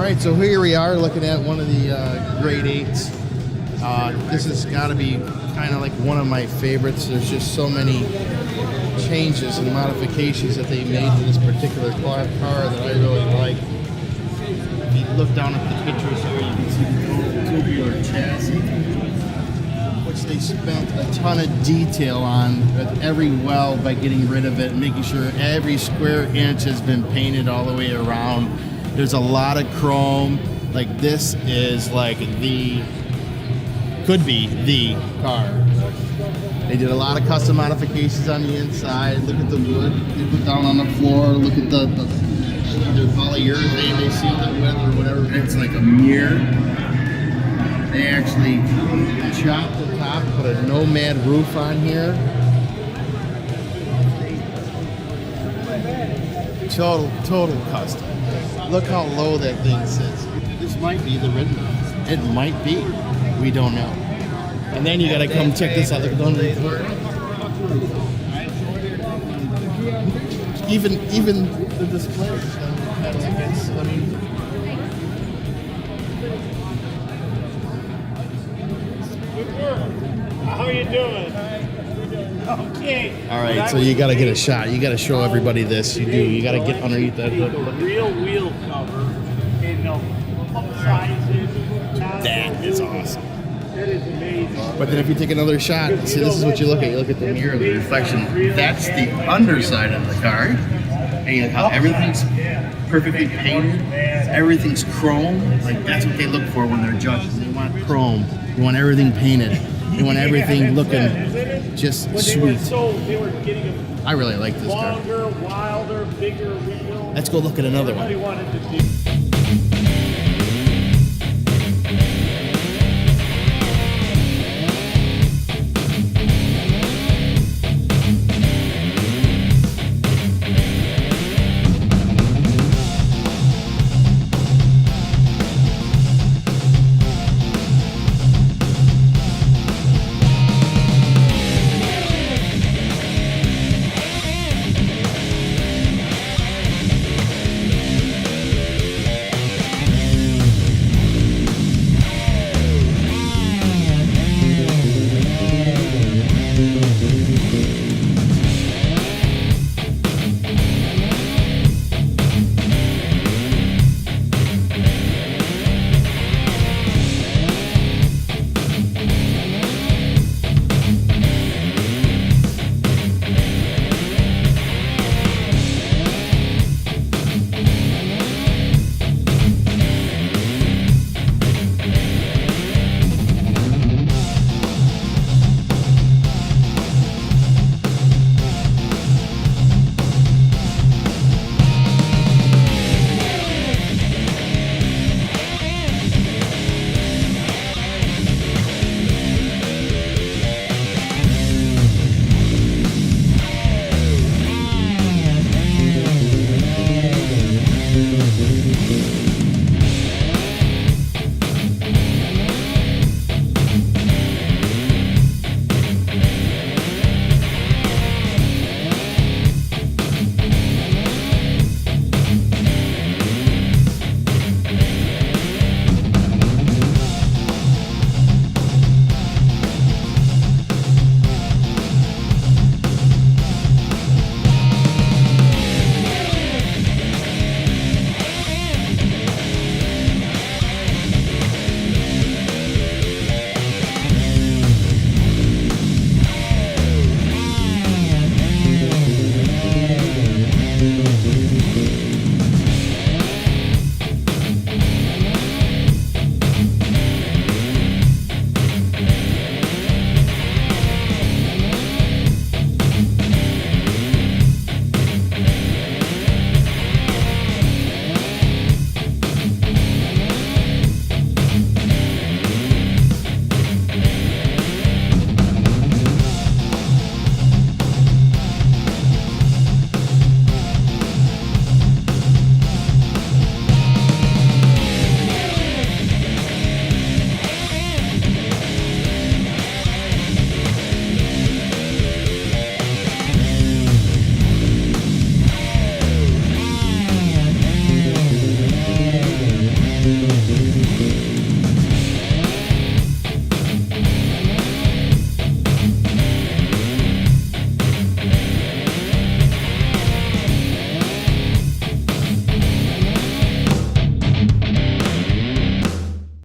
right, so here we are looking at one of the grade 8s. This has got to be kind of like one of my favorites. There's just so many changes and modifications that they made to this particular car that I really like. If you look down at the pictures here, you can see the tubular chassis, which they spent a ton of detail on with every well by getting rid of it and making sure every square inch has been painted all the way around. There's a lot of chrome. Like, this is like could be the car. They did a lot of custom modifications on the inside. Look at the wood they put down on the floor. Look at the polyurethane they sealed it with or whatever. It's like a mirror. They actually chopped the top, put a Nomad roof on here. Total custom. Look how low that thing sits. This might be the Rittenhouse. It might be. We don't know. And then you gotta come check this out. Look at the even the display. How are you doing? Okay. All right, so you got to get a shot. You got to show everybody this. You do. You got to get underneath that hood. Real wheel cover in sizes. That is awesome. That is amazing. But then if you take another shot, see, this is what you look at. You look at the mirror, the reflection. That's the underside of the car. And you look how everything's perfectly painted. Everything's chrome. Like, that's what they look for when they're judging. They want chrome. They want everything painted. They want everything looking just sweet. I really like this car. Longer, wilder, bigger wheel. Let's go look at another one. Everybody wanted to do.